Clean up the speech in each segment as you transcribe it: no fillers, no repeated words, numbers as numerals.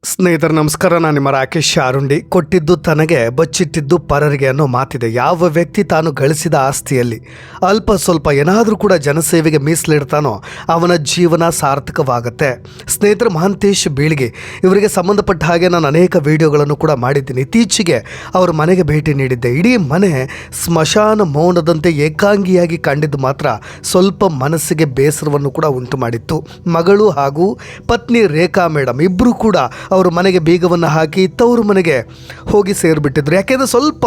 ಸ್ನೇಹಿತರೆ ನಮಸ್ಕಾರ. ನಾನು ನಿಮ್ಮ ರಾಕೇಶ್ ಆರುಂಡಿ. ಕೊಟ್ಟಿದ್ದು ತನಗೆ ಬಚ್ಚಿಟ್ಟಿದ್ದು ಪರರಿಗೆ ಅನ್ನೋ ಮಾತಿದೆ. ಯಾವ ವ್ಯಕ್ತಿ ತಾನು ಗಳಿಸಿದ ಆಸ್ತಿಯಲ್ಲಿ ಅಲ್ಪ ಸ್ವಲ್ಪ ಏನಾದರೂ ಕೂಡ ಜನಸೇವೆಗೆ ಮೀಸಲಿಡ್ತಾನೋ ಅವನ ಜೀವನ ಸಾರ್ಥಕವಾಗುತ್ತೆ. ಸ್ನೇಹಿತರು, ಮಹಾಂತೇಶ್ ಬೀಳ್ಗಿ ಇವರಿಗೆ ಸಂಬಂಧಪಟ್ಟ ಹಾಗೆ ನಾನು ಅನೇಕ ವಿಡಿಯೋಗಳನ್ನು ಕೂಡ ಮಾಡಿದ್ದೀನಿ. ಇತ್ತೀಚೆಗೆ ಅವ್ರ ಮನೆಗೆ ಭೇಟಿ ನೀಡಿದ್ದೆ. ಇಡೀ ಮನೆ ಸ್ಮಶಾನ ಮೌನದಂತೆ ಏಕಾಂಗಿಯಾಗಿ ಕಂಡಿದ್ದು ಮಾತ್ರ ಸ್ವಲ್ಪ ಮನಸ್ಸಿಗೆ ಬೇಸರವನ್ನು ಕೂಡ ಉಂಟು ಮಾಡಿತ್ತು. ಮಗಳು ಹಾಗೂ ಪತ್ನಿ ರೇಖಾ ಮೇಡಮ್ ಇಬ್ಬರು ಕೂಡ ಅವರು ಮನೆಗೆ ಬೀಗವನ್ನು ಹಾಕಿ ತವರು ಮನೆಗೆ ಹೋಗಿ ಸೇರಿಬಿಟ್ಟಿದ್ರು. ಯಾಕೆಂದರೆ ಸ್ವಲ್ಪ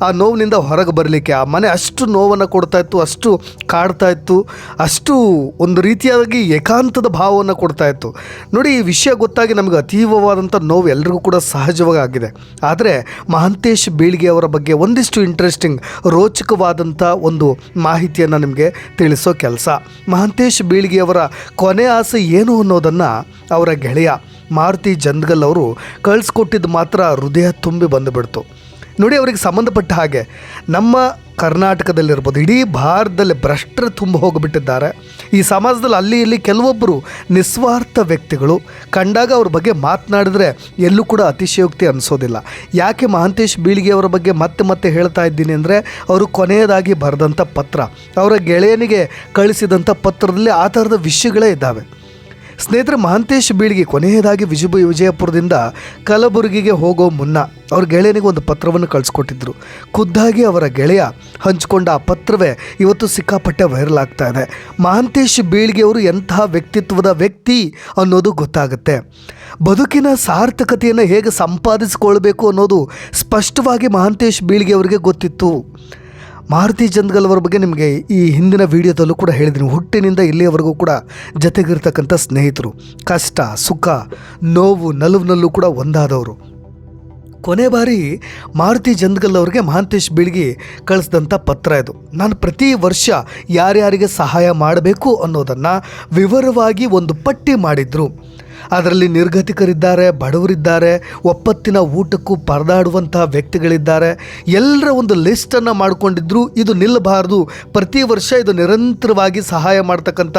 ಆ ನೋವಿನಿಂದ ಹೊರಗೆ ಬರಲಿಕ್ಕೆ ಆ ಮನೆ ಅಷ್ಟು ನೋವನ್ನು ಕೊಡ್ತಾ ಇತ್ತು, ಅಷ್ಟು ಕಾಡ್ತಾ ಇತ್ತು, ಅಷ್ಟು ಒಂದು ರೀತಿಯಾಗಿ ಏಕಾಂತದ ಭಾವವನ್ನು ಕೊಡ್ತಾ ಇತ್ತು. ನೋಡಿ, ಈ ವಿಷಯ ಗೊತ್ತಾಗಿ ನಮಗೆ ಅತೀವವಾದಂಥ ನೋವು ಎಲ್ರಿಗೂ ಕೂಡ ಸಹಜವಾಗಿ ಆಗಿದೆ. ಆದರೆ ಮಹಾಂತೇಶ್ ಬೀಳ್ಗಿ ಅವರ ಬಗ್ಗೆ ಒಂದಿಷ್ಟು ಇಂಟ್ರೆಸ್ಟಿಂಗ್ ರೋಚಕವಾದಂಥ ಒಂದು ಮಾಹಿತಿಯನ್ನು ನಿಮಗೆ ತಿಳಿಸೋ ಕೆಲಸ. ಮಹಾಂತೇಶ್ ಬೀಳ್ಗಿ ಅವರ ಕೊನೆ ಆಸೆ ಏನು ಅನ್ನೋದನ್ನು ಅವರ ಗೆಳೆಯ ಮಾರುತಿ ಜಂದ್ಗಲ್ ಅವರು ಕಳಿಸ್ಕೊಟ್ಟಿದ್ದು ಮಾತ್ರ ಹೃದಯ ತುಂಬಿ ಬಂದುಬಿಡ್ತು. ನೋಡಿ, ಅವರಿಗೆ ಸಂಬಂಧಪಟ್ಟ ಹಾಗೆ ನಮ್ಮ ಕರ್ನಾಟಕದಲ್ಲಿರ್ಬೋದು, ಇಡೀ ಭಾರತದಲ್ಲಿ ಭ್ರಷ್ಟರು ತುಂಬ ಹೋಗಿಬಿಟ್ಟಿದ್ದಾರೆ. ಈ ಸಮಾಜದಲ್ಲಿ ಅಲ್ಲಿ ಇಲ್ಲಿ ಕೆಲವೊಬ್ಬರು ನಿಸ್ವಾರ್ಥ ವ್ಯಕ್ತಿಗಳು ಕಂಡಾಗ ಅವ್ರ ಬಗ್ಗೆ ಮಾತನಾಡಿದ್ರೆ ಎಲ್ಲೂ ಕೂಡ ಅತಿಶಯೋಕ್ತಿ ಅನಿಸೋದಿಲ್ಲ. ಯಾಕೆ ಮಹಾಂತೇಶ್ ಬೀಳ್ಗಿ ಅವರ ಬಗ್ಗೆ ಮತ್ತೆ ಮತ್ತೆ ಹೇಳ್ತಾ ಇದ್ದೀನಿ ಅಂದರೆ, ಅವರು ಕೊನೆಯದಾಗಿ ಬರೆದಂಥ ಪತ್ರ, ಅವರ ಗೆಳೆಯನಿಗೆ ಕಳಿಸಿದಂಥ ಪತ್ರದಲ್ಲಿ ಆ ಥರದ ವಿಷಯಗಳೇ ಇದ್ದಾವೆ. ಸ್ನೇಹಿತರೆ, ಮಹಾಂತೇಶ್ ಬೀಳ್ಗಿ ಕೊನೆಯದಾಗಿ ವಿಜಯಪುರದಿಂದ ಕಲಬುರಗಿಗೆ ಹೋಗೋ ಮುನ್ನ ಅವ್ರ ಗೆಳೆಯನಿಗೆ ಒಂದು ಪತ್ರವನ್ನು ಕಳಿಸ್ಕೊಟ್ಟಿದ್ರು. ಖುದ್ದಾಗಿ ಅವರ ಗೆಳೆಯ ಹಂಚಿಕೊಂಡ ಆ ಪತ್ರವೇ ಇವತ್ತು ಸಿಕ್ಕಾಪಟ್ಟೆ ವೈರಲ್ ಆಗ್ತಾ ಇದೆ. ಮಹಾಂತೇಶ್ ಬೀಳ್ಗಿ ಅವರು ಎಂತಹ ವ್ಯಕ್ತಿತ್ವದ ವ್ಯಕ್ತಿ ಅನ್ನೋದು ಗೊತ್ತಾಗುತ್ತೆ. ಬದುಕಿನ ಸಾರ್ಥಕತೆಯನ್ನು ಹೇಗೆ ಸಂಪಾದಿಸಿಕೊಳ್ಬೇಕು ಅನ್ನೋದು ಸ್ಪಷ್ಟವಾಗಿ ಮಹಾಂತೇಶ್ ಬೀಳ್ಗಿ ಅವರಿಗೆ ಗೊತ್ತಿತ್ತು. ಮಾರುತಿ ಜಂದ್ಗಲ್ ಅವರ ಬಗ್ಗೆ ನಿಮಗೆ ಈ ಹಿಂದಿನ ವಿಡಿಯೋದಲ್ಲೂ ಕೂಡ ಹೇಳಿದ್ದೀನಿ. ಹುಟ್ಟಿನಿಂದ ಇಲ್ಲಿಯವರೆಗೂ ಕೂಡ ಜೊತೆಗಿರ್ತಕ್ಕಂಥ ಸ್ನೇಹಿತರು, ಕಷ್ಟ ಸುಖ ನೋವು ನಲುವಿನಲ್ಲೂ ಕೂಡ ಒಂದಾದವರು. ಕೊನೆ ಬಾರಿ ಮಾರುತಿ ಜಂದ್ಗಲ್ ಅವ್ರಿಗೆ ಮಹಾಂತೇಶ್ ಬೀಳ್ಗಿ ಕಳಿಸಿದಂಥ ಪತ್ರ ಇದು. ನಾನು ಪ್ರತಿ ವರ್ಷ ಯಾರ್ಯಾರಿಗೆ ಸಹಾಯ ಮಾಡಬೇಕು ಅನ್ನೋದನ್ನು ವಿವರವಾಗಿ ಒಂದು ಪಟ್ಟಿ ಮಾಡಿದರು. ಅದರಲ್ಲಿ ನಿರ್ಗತಿಕರಿದ್ದಾರೆ, ಬಡವರಿದ್ದಾರೆ, ಒಪ್ಪತ್ತಿನ ಊಟಕ್ಕೂ ಪರದಾಡುವಂತಹ ವ್ಯಕ್ತಿಗಳಿದ್ದಾರೆ. ಎಲ್ಲರ ಒಂದು ಲಿಸ್ಟನ್ನು ಮಾಡಿಕೊಂಡಿದ್ರು. ಇದು ನಿಲ್ಲಬಾರ್ದು, ಪ್ರತಿ ವರ್ಷ ಇದು ನಿರಂತರವಾಗಿ ಸಹಾಯ ಮಾಡ್ತಕ್ಕಂಥ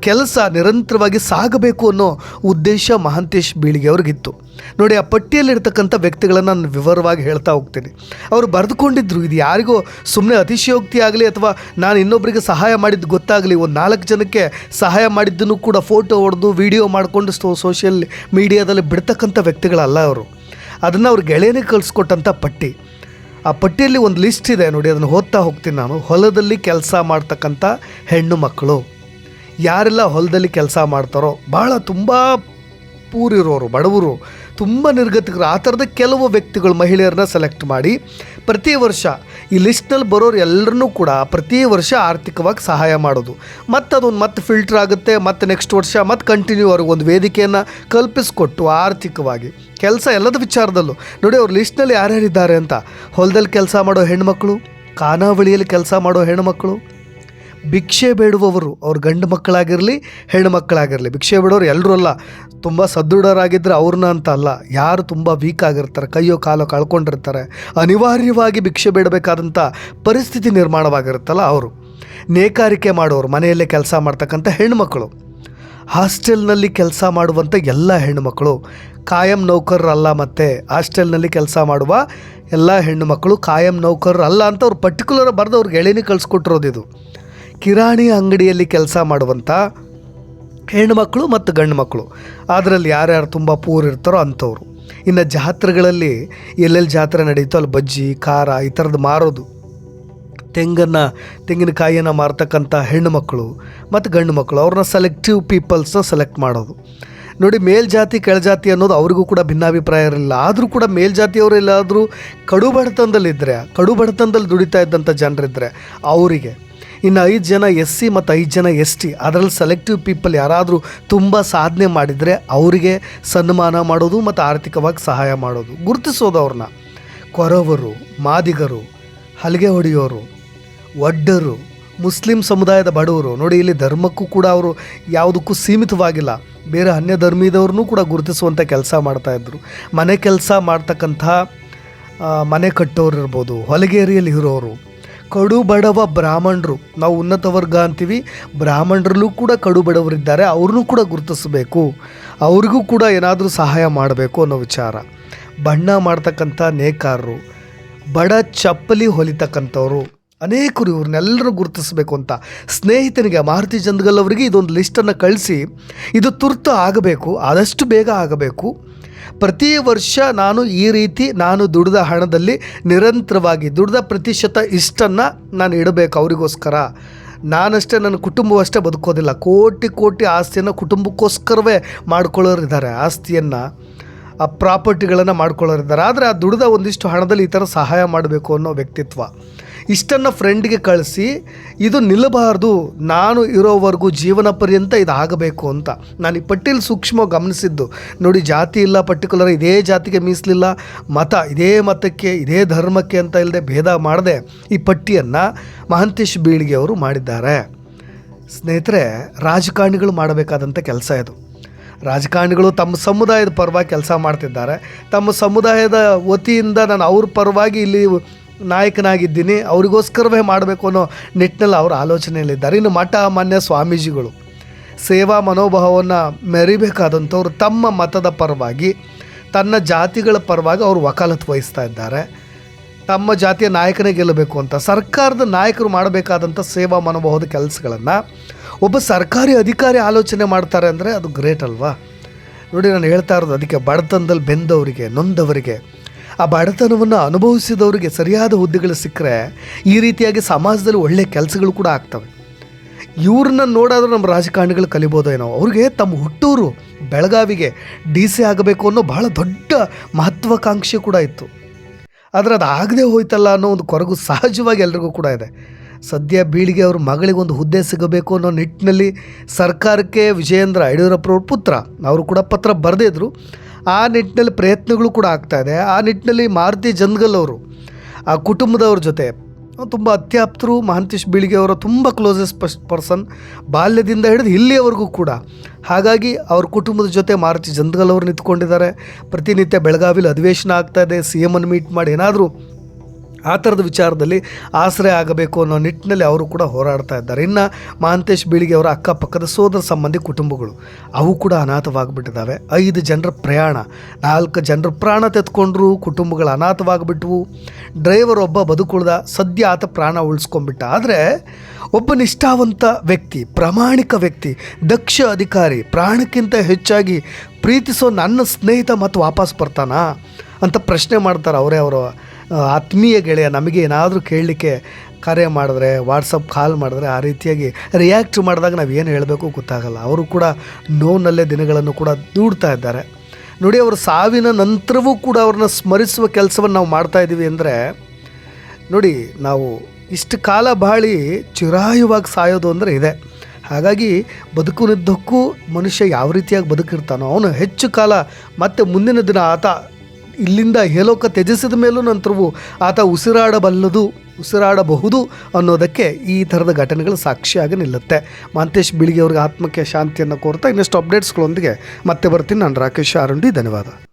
ಕೆಲಸ ನಿರಂತರವಾಗಿ ಸಾಗಬೇಕು ಅನ್ನೋ ಉದ್ದೇಶ ಮಹಾಂತೇಶ್ ಬೀಳ್ಗಿ ಅವ್ರಿಗಿತ್ತು. ನೋಡಿ, ಆ ಪಟ್ಟಿಯಲ್ಲಿರ್ತಕ್ಕಂಥ ವ್ಯಕ್ತಿಗಳನ್ನು ನಾನು ವಿವರವಾಗಿ ಹೇಳ್ತಾ ಹೋಗ್ತೀನಿ. ಅವರು ಬರೆದುಕೊಂಡಿದ್ರು. ಇದು ಯಾರಿಗೂ ಸುಮ್ಮನೆ ಅತಿಶಯೋಕ್ತಿ ಆಗಲಿ ಅಥವಾ ನಾನು ಇನ್ನೊಬ್ಬರಿಗೆ ಸಹಾಯ ಮಾಡಿದ್ದು ಗೊತ್ತಾಗಲಿ, ಒಂದು 4 ಜನಕ್ಕೆ ಸಹಾಯ ಮಾಡಿದ್ದನ್ನು ಕೂಡ ಫೋಟೋ ಹೊಡೆದು ವಿಡಿಯೋ ಮಾಡಿಕೊಂಡು ಸೋಷಿಯಲ್ ಮೀಡಿಯಾದಲ್ಲಿ ಬಿಡ್ತಕ್ಕಂಥ ವ್ಯಕ್ತಿಗಳಲ್ಲ ಅವರು. ಅದನ್ನು ಅವ್ರ ಗೆಳೆಯನಿಗೆ ಕಳಿಸ್ಕೊಟ್ಟಂಥ ಪಟ್ಟಿ. ಆ ಪಟ್ಟಿಯಲ್ಲಿ ಒಂದು ಲಿಸ್ಟ್ ಇದೆ ನೋಡಿ, ಅದನ್ನು ಓದ್ತಾ ಹೋಗ್ತೀನಿ ನಾನು. ಹೊಲದಲ್ಲಿ ಕೆಲಸ ಮಾಡ್ತಕ್ಕಂಥ ಹೆಣ್ಣು ಮಕ್ಕಳು, ಯಾರೆಲ್ಲ ಹೊಲದಲ್ಲಿ ಕೆಲಸ ಮಾಡ್ತಾರೋ, ಭಾಳ ತುಂಬ ಪೂರಿರೋರು, ಬಡವರು, ತುಂಬ ನಿರ್ಗತಿಕರು, ಆ ಥರದ ಕೆಲವು ವ್ಯಕ್ತಿಗಳು, ಮಹಿಳೆಯರನ್ನ ಸೆಲೆಕ್ಟ್ ಮಾಡಿ ಪ್ರತಿ ವರ್ಷ ಈ ಲಿಸ್ಟ್ನಲ್ಲಿ ಬರೋರು ಎಲ್ಲರನ್ನೂ ಕೂಡ ಪ್ರತಿ ವರ್ಷ ಆರ್ಥಿಕವಾಗಿ ಸಹಾಯ ಮಾಡೋದು. ಮತ್ತು ಅದೊಂದು ಮತ್ತೆ ಫಿಲ್ಟರ್ ಆಗುತ್ತೆ. ಮತ್ತು ನೆಕ್ಸ್ಟ್ ವರ್ಷ ಮತ್ತೆ ಕಂಟಿನ್ಯೂ ಅವ್ರಿಗೆ ಒಂದು ವೇದಿಕೆಯನ್ನು ಕಲ್ಪಿಸ್ಕೊಟ್ಟು ಆರ್ಥಿಕವಾಗಿ ಕೆಲಸ ಎಲ್ಲದ ವಿಚಾರದಲ್ಲೂ ನೋಡಿ ಅವ್ರ ಲಿಸ್ಟ್ನಲ್ಲಿ ಯಾರ್ಯಾರಿದ್ದಾರೆ ಅಂತ. ಹೊಲದಲ್ಲಿ ಕೆಲಸ ಮಾಡೋ ಹೆಣ್ಮಕ್ಳು, ಖಾನಾವಳಿಯಲ್ಲಿ ಕೆಲಸ ಮಾಡೋ ಹೆಣ್ಮಕ್ಳು, ಭಿಕ್ಷೆ ಬೇಡುವವರು, ಅವ್ರ ಗಂಡು ಮಕ್ಕಳಾಗಿರಲಿ ಹೆಣ್ಣು ಮಕ್ಕಳಾಗಿರಲಿ. ಭಿಕ್ಷೆ ಬೇಡೋರು ಎಲ್ಲರೂ ಅಲ್ಲ, ತುಂಬ ಸದೃಢರಾಗಿದ್ದರೆ ಅವ್ರನ್ನ ಅಂತ ಅಲ್ಲ, ಯಾರು ತುಂಬ ವೀಕ್ ಆಗಿರ್ತಾರೆ, ಕೈಯೋ ಕಾಲೋ ಕಳ್ಕೊಂಡಿರ್ತಾರೆ, ಅನಿವಾರ್ಯವಾಗಿ ಭಿಕ್ಷೆ ಬೇಡಬೇಕಾದಂಥ ಪರಿಸ್ಥಿತಿ ನಿರ್ಮಾಣವಾಗಿರುತ್ತಲ್ಲ ಅವರು. ನೇಕಾರಿಕೆ ಮಾಡೋರು, ಮನೆಯಲ್ಲೇ ಕೆಲಸ ಮಾಡ್ತಕ್ಕಂಥ ಹೆಣ್ಮಕ್ಳು, ಹಾಸ್ಟೆಲ್ನಲ್ಲಿ ಕೆಲಸ ಮಾಡುವಂಥ ಎಲ್ಲ ಹೆಣ್ಣುಮಕ್ಕಳು, ಕಾಯಂ ನೌಕರರಲ್ಲ, ಮತ್ತು ಹಾಸ್ಟೆಲ್ನಲ್ಲಿ ಕೆಲಸ ಮಾಡುವ ಎಲ್ಲ ಹೆಣ್ಣುಮಕ್ಕಳು ಕಾಯಂ ನೌಕರರಲ್ಲ ಅಂತ ಅವ್ರು ಪರ್ಟಿಕ್ಯುಲರ್ ಬರೆದು ಅವ್ರಿಗೆ ಗೆಳೆಯನಿಗೆ ಕಳಿಸ್ಕೊಟ್ಟಿರೋದು. ಕಿರಾಣಿ ಅಂಗಡಿಯಲ್ಲಿ ಕೆಲಸ ಮಾಡುವಂಥ ಹೆಣ್ಣುಮಕ್ಕಳು ಮತ್ತು ಗಂಡು ಮಕ್ಕಳು, ಅದರಲ್ಲಿ ಯಾರ್ಯಾರು ತುಂಬ ಪೂರ್ ಇರ್ತಾರೋ ಅಂಥವ್ರು. ಇನ್ನು ಜಾತ್ರೆಗಳಲ್ಲಿ ಎಲ್ಲೆಲ್ಲಿ ಜಾತ್ರೆ ನಡೀತೋ ಅಲ್ಲಿ ಬಜ್ಜಿ ಖಾರ ಈ ಥರದ್ದು ಮಾರೋದು, ತೆಂಗಿನಕಾಯಿಯನ್ನು ಮಾರ್ತಕ್ಕಂಥ ಹೆಣ್ಣು ಮಕ್ಕಳು ಮತ್ತು ಗಂಡು ಮಕ್ಕಳು, ಅವ್ರನ್ನ ಸೆಲೆಕ್ಟಿವ್ ಪೀಪಲ್ಸ್ನ ಸೆಲೆಕ್ಟ್ ಮಾಡೋದು. ನೋಡಿ, ಮೇಲ್ಜಾತಿ ಕೆಳಜಾತಿ ಅನ್ನೋದು ಅವ್ರಿಗೂ ಕೂಡ ಭಿನ್ನಾಭಿಪ್ರಾಯ ಇರಲಿಲ್ಲ. ಆದರೂ ಕೂಡ ಮೇಲ್ಜಾತಿಯವರು ಎಲ್ಲಾದರೂ ಕಡು ಬಡತನದಲ್ಲಿ ದುಡಿತಾ ಇದ್ದಂಥ ಜನರಿದ್ದರೆ ಅವರಿಗೆ, ಇನ್ನು 5 ಜನ SC ಮತ್ತು 5 ಜನ ST, ಅದರಲ್ಲಿ ಸೆಲೆಕ್ಟಿವ್ ಪೀಪಲ್ ಯಾರಾದರೂ ತುಂಬ ಸಾಧನೆ ಮಾಡಿದರೆ ಅವರಿಗೆ ಸನ್ಮಾನ ಮಾಡೋದು ಮತ್ತು ಆರ್ಥಿಕವಾಗಿ ಸಹಾಯ ಮಾಡೋದು, ಗುರುತಿಸೋದು ಅವ್ರನ್ನ. ಕೊರವರು, ಮಾದಿಗರು, ಹಲಿಗೆ ಹೊಡೆಯೋರು, ಒಡ್ಡರು, ಮುಸ್ಲಿಂ ಸಮುದಾಯದ ಬಡವರು. ನೋಡಿ, ಇಲ್ಲಿ ಧರ್ಮಕ್ಕೂ ಕೂಡ ಅವರು ಯಾವುದಕ್ಕೂ ಸೀಮಿತವಾಗಿಲ್ಲ, ಬೇರೆ ಅನ್ಯ ಧರ್ಮೀದವ್ರನ್ನೂ ಕೂಡ ಗುರುತಿಸುವಂಥ ಕೆಲಸ ಮಾಡ್ತಾಯಿದ್ರು. ಮನೆ ಕೆಲಸ ಮಾಡ್ತಕ್ಕಂಥ ಮನೆ ಕಟ್ಟೋರು ಇರ್ಬೋದು, ಹೊಲಿಗೇರಿಯಲ್ಲಿ ಇರೋರು, ಕಡು ಬಡವ ಬ್ರಾಹ್ಮಣರು, ನಾವು ಉನ್ನತ ವರ್ಗ ಅಂತೀವಿ, ಬ್ರಾಹ್ಮಣರಲ್ಲೂ ಕೂಡ ಕಡು ಬಡವರಿದ್ದಾರೆ, ಅವ್ರನ್ನೂ ಕೂಡ ಗುರುತಿಸಬೇಕು. ಅವ್ರಿಗೂ ಕೂಡ ಏನಾದರೂ ಸಹಾಯ ಮಾಡಬೇಕು ಅನ್ನೋ ವಿಚಾರ. ಬಣ್ಣ ಮಾಡ್ತಕ್ಕಂಥ ನೇಕಾರರು, ಬಡ ಚಪ್ಪಲಿ ಹೊಲಿತಕ್ಕಂಥವ್ರು, ಅನೇಕರು ಇವ್ರನ್ನೆಲ್ಲರೂ ಗುರುತಿಸಬೇಕು ಅಂತ ಸ್ನೇಹಿತನಿಗೆ ಮಾರುತಿ ಜಂದಗಲ್ ಅವರಿಗೆ ಇದೊಂದು ಲಿಸ್ಟನ್ನು ಕಳಿಸಿ, ಇದು ತುರ್ತು ಆಗಬೇಕು, ಆದಷ್ಟು ಬೇಗ ಆಗಬೇಕು. ಪ್ರತಿ ವರ್ಷ ನಾನು ಈ ರೀತಿ ನಾನು ದುಡಿದ ಹಣದಲ್ಲಿ ನಿರಂತರವಾಗಿ ದುಡಿದ ಪ್ರತಿಶತ ಇಷ್ಟನ್ನು ನಾನು ಇಡಬೇಕು ಅವರಿಗೋಸ್ಕರ. ನಾನಷ್ಟೇ, ನನ್ನ ಕುಟುಂಬವಷ್ಟೇ ಬದುಕೋದಿಲ್ಲ. ಕೋಟಿ ಕೋಟಿ ಆಸ್ತಿಯನ್ನು ಕುಟುಂಬಕ್ಕೋಸ್ಕರವೇ ಮಾಡ್ಕೊಳ್ಳೋರಿದ್ದಾರೆ, ಆಸ್ತಿಯನ್ನು, ಆ ಪ್ರಾಪರ್ಟಿಗಳನ್ನು ಮಾಡ್ಕೊಳ್ಳೋರಿದ್ದಾರೆ. ಆದರೆ ಆ ದುಡಿದ ಒಂದಿಷ್ಟು ಹಣದಲ್ಲಿ ಈ ಥರ ಸಹಾಯ ಮಾಡಬೇಕು ಅನ್ನೋ ವ್ಯಕ್ತಿತ್ವ. ಇಷ್ಟನ್ನು ಫ್ರೆಂಡ್ಗೆ ಕಳಿಸಿ, ಇದು ನಿಲ್ಲಬಾರ್ದು, ನಾನು ಇರೋವರೆಗೂ ಜೀವನ ಪರ್ಯಂತ ಇದು ಆಗಬೇಕು ಅಂತ. ನಾನು ಈ ಪಟ್ಟಿಯಲ್ಲಿ ಸೂಕ್ಷ್ಮವಾಗಿ ಗಮನಿಸಿದ್ದು ನೋಡಿ, ಜಾತಿ ಇಲ್ಲ, ಪರ್ಟಿಕ್ಯುಲರ್ ಇದೇ ಜಾತಿಗೆ ಮೀಸಲಿಲ್ಲ, ಮತ ಇದೇ ಮತಕ್ಕೆ ಇದೇ ಧರ್ಮಕ್ಕೆ ಅಂತ ಇಲ್ಲದೆ ಭೇದ ಮಾಡದೆ ಈ ಪಟ್ಟಿಯನ್ನು ಮಹಾಂತೇಶ್ ಬೀಳಿಗೆ ಅವರು ಮಾಡಿದ್ದಾರೆ. ಸ್ನೇಹಿತರೆ, ರಾಜಕಾರಣಿಗಳು ಮಾಡಬೇಕಾದಂಥ ಕೆಲಸ ಇದು. ರಾಜಕಾರಣಿಗಳು ತಮ್ಮ ಸಮುದಾಯದ ಪರವಾಗಿ ಕೆಲಸ ಮಾಡ್ತಿದ್ದಾರೆ. ತಮ್ಮ ಸಮುದಾಯದ ವತಿಯಿಂದ ನಾನು ಅವ್ರ ಪರವಾಗಿ ಇಲ್ಲಿ ನಾಯಕನಾಗಿದ್ದೀನಿ, ಅವರಿಗೋಸ್ಕರವೇ ಮಾಡಬೇಕು ಅನ್ನೋ ನಿಟ್ಟಿನಲ್ಲಿ ಅವರು ಆಲೋಚನೆಯಲ್ಲಿದ್ದಾರೆ. ಇನ್ನು ಮಠ ಮಾನ್ಯ ಸ್ವಾಮೀಜಿಗಳು ಸೇವಾ ಮನೋಭಾವವನ್ನು ಮೆರಿಬೇಕಾದಂಥವ್ರು ತಮ್ಮ ಮತದ ಪರವಾಗಿ, ತನ್ನ ಜಾತಿಗಳ ಪರವಾಗಿ ಅವರು ವಕಾಲತ್ತು ವಹಿಸ್ತಾ ಇದ್ದಾರೆ. ತಮ್ಮ ಜಾತಿಯ ನಾಯಕನೇ ಗೆಲ್ಲಬೇಕು ಅಂತ ಸರ್ಕಾರದ ನಾಯಕರು ಮಾಡಬೇಕಾದಂಥ ಸೇವಾ ಮನೋಭಾವದ ಕೆಲಸಗಳನ್ನು ಒಬ್ಬ ಸರ್ಕಾರಿ ಅಧಿಕಾರಿ ಆಲೋಚನೆ ಮಾಡ್ತಾರೆ ಅಂದರೆ ಅದು ಗ್ರೇಟ್ ಅಲ್ವಾ? ನೋಡಿ, ನಾನು ಹೇಳ್ತಾ ಇರೋದು ಅದಕ್ಕೆ. ಬಡತನದಲ್ಲಿ ಬೆಂದವರಿಗೆ, ನೊಂದವರಿಗೆ, ಆ ಬಡತನವನ್ನು ಅನುಭವಿಸಿದವರಿಗೆ ಸರಿಯಾದ ಹುದ್ದೆಗಳು ಸಿಕ್ಕರೆ ಈ ರೀತಿಯಾಗಿ ಸಮಾಜದಲ್ಲಿ ಒಳ್ಳೆಯ ಕೆಲಸಗಳು ಕೂಡ ಆಗ್ತವೆ. ಇವ್ರನ್ನ ನೋಡಾದರೂ ನಮ್ಮ ರಾಜಕಾರಣಿಗಳು ಕಲಿಬೋದೋ ಏನೋ. ಅವ್ರಿಗೆ ತಮ್ಮ ಹುಟ್ಟೂರು ಬೆಳಗಾವಿಗೆ DC ಆಗಬೇಕು ಅನ್ನೋ ಬಹಳ ದೊಡ್ಡ ಮಹತ್ವಾಕಾಂಕ್ಷೆ ಕೂಡ ಇತ್ತು. ಆದರೆ ಅದು ಆಗದೆ ಹೋಯ್ತಲ್ಲ ಅನ್ನೋ ಒಂದು ಕೊರಗು ಸಹಜವಾಗಿ ಎಲ್ರಿಗೂ ಕೂಡ ಇದೆ. ಸದ್ಯ ಬೀಳಿಗೆ ಅವ್ರ ಮಗಳಿಗೊಂದು ಹುದ್ದೆ ಸಿಗಬೇಕು ಅನ್ನೋ ನಿಟ್ಟಿನಲ್ಲಿ ಸರ್ಕಾರಕ್ಕೆ ವಿಜಯೇಂದ್ರ ಯಡಿಯೂರಪ್ಪರವ್ರ ಪುತ್ರ ಅವರು ಕೂಡ ಪತ್ರ ಬರೆದಿದ್ರು. ಆ ನಿಟ್ಟಿನಲ್ಲಿ ಪ್ರಯತ್ನಗಳು ಕೂಡ ಆಗ್ತಾಯಿದೆ. ಆ ನಿಟ್ಟಿನಲ್ಲಿ ಮಾರುತಿ ಜಂದಗಲ್ ಅವರು ಆ ಕುಟುಂಬದವ್ರ ಜೊತೆ ತುಂಬ ಅತ್ಯಾಪ್ತರು. ಮಹಾಂತೇಶ್ ಬೀಳಿಗೆ ಅವರ ತುಂಬ ಕ್ಲೋಸೆಸ್ಟ್ ಪರ್ಸನ್, ಬಾಲ್ಯದಿಂದ ಹಿಡಿದು ಇಲ್ಲಿಯವರೆಗೂ ಕೂಡ. ಹಾಗಾಗಿ ಅವ್ರ ಕುಟುಂಬದ ಜೊತೆ ಮಾರುತಿ ಜಂದಗಲ್ ಅವರು ನಿಂತ್ಕೊಂಡಿದ್ದಾರೆ. ಪ್ರತಿನಿತ್ಯ ಬೆಳಗಾವಿಲಿ ಅಧಿವೇಶನ ಆಗ್ತಾಯಿದೆ. CM ಅನ್ನು ಮೀಟ್ ಮಾಡಿ ಏನಾದರೂ ಆ ಥರದ ವಿಚಾರದಲ್ಲಿ ಆಶ್ರಯ ಆಗಬೇಕು ಅನ್ನೋ ನಿಟ್ಟಿನಲ್ಲಿ ಅವರು ಕೂಡ ಹೋರಾಡ್ತಾ ಇದ್ದಾರೆ. ಇನ್ನು ಮಹಾಂತೇಶ್ ಬೀಳಿಗೆ ಅವರ ಅಕ್ಕಪಕ್ಕದ ಸೋದರ ಸಂಬಂಧಿ ಕುಟುಂಬಗಳು ಅವು ಕೂಡ ಅನಾಥವಾಗಿಬಿಟ್ಟಿದ್ದಾವೆ. 5 ಜನರ ಪ್ರಯಾಣ, 4 ಜನರ ಪ್ರಾಣ ತೆತ್ಕೊಂಡ್ರು, ಕುಟುಂಬಗಳು ಅನಾಥವಾಗಿಬಿಟ್ವು. ಡ್ರೈವರ್ ಒಬ್ಬ ಬದುಕುಳ್ದ, ಸದ್ಯ ಆತ ಪ್ರಾಣ ಉಳಿಸ್ಕೊಂಡ್ಬಿಟ್ಟ. ಆದರೆ ಒಬ್ಬ ನಿಷ್ಠಾವಂತ ವ್ಯಕ್ತಿ, ಪ್ರಾಮಾಣಿಕ ವ್ಯಕ್ತಿ, ದಕ್ಷ ಅಧಿಕಾರಿ, ಪ್ರಾಣಕ್ಕಿಂತ ಹೆಚ್ಚಾಗಿ ಪ್ರೀತಿಸೋ ನನ್ನ ಸ್ನೇಹಿತ ಮತ್ತು ವಾಪಸ್ ಬರ್ತಾನಾ ಅಂತ ಪ್ರಶ್ನೆ ಮಾಡ್ತಾರೆ ಅವರೇ. ಅವರ ಆತ್ಮೀಯ ಗೆಳೆಯ ನಮಗೆ ಏನಾದರೂ ಕೇಳಲಿಕ್ಕೆ ಕರೆ ಮಾಡಿದ್ರೆ, ವಾಟ್ಸಪ್ ಕಾಲ್ ಮಾಡಿದ್ರೆ, ಆ ರೀತಿಯಾಗಿ ರಿಯಾಕ್ಟ್ ಮಾಡಿದಾಗ ನಾವು ಏನು ಹೇಳಬೇಕು ಗೊತ್ತಾಗಲ್ಲ. ಅವರು ಕೂಡ ನೋವಿನಲ್ಲೇ ದಿನಗಳನ್ನು ಕೂಡ ದೂಡ್ತಾ ಇದ್ದಾರೆ. ನೋಡಿ, ಅವರ ಸಾವಿನ ನಂತರವೂ ಕೂಡ ಅವ್ರನ್ನ ಸ್ಮರಿಸುವ ಕೆಲಸವನ್ನು ನಾವು ಮಾಡ್ತಾಯಿದ್ದೀವಿ ಅಂದರೆ ನೋಡಿ, ನಾವು ಇಷ್ಟು ಕಾಲ ಬಾಳಿ ಚಿರಾಯುವಾಗಿ ಸಾಯೋದು ಅಂದರೆ ಇದೆ. ಹಾಗಾಗಿ ಬದುಕುನಿದ್ದಕ್ಕೂ ಮನುಷ್ಯ ಯಾವ ರೀತಿಯಾಗಿ ಬದುಕಿರ್ತಾನೋ ಅವನು ಹೆಚ್ಚು ಕಾಲ ಮತ್ತೆ ಮುಂದಿನ ದಿನ ಆತ ಇಲ್ಲಿಂದ ಹೇಲೋಕ ತ್ಯಜಿಸಿದ ಮೇಲೂ ನಂತರವೂ ಆತ ಉಸಿರಾಡಬಹುದು ಅನ್ನೋದಕ್ಕೆ ಈ ಥರದ ಘಟನೆಗಳು ಸಾಕ್ಷಿಯಾಗಿ ನಿಲ್ಲುತ್ತೆ. ಮಹಾಂತೇಶ್ ಬೀಳಿಗೆ ಅವ್ರಿಗೆ ಆತ್ಮಕ್ಕೆ ಶಾಂತಿಯನ್ನು ಕೋರ್ತಾ ಇನ್ನಷ್ಟು ಅಪ್ಡೇಟ್ಸ್ಗಳೊಂದಿಗೆ ಮತ್ತೆ ಬರ್ತೀನಿ. ನಾನು ರಾಕೇಶ್ ಆರುಂಡಿ. ಧನ್ಯವಾದ.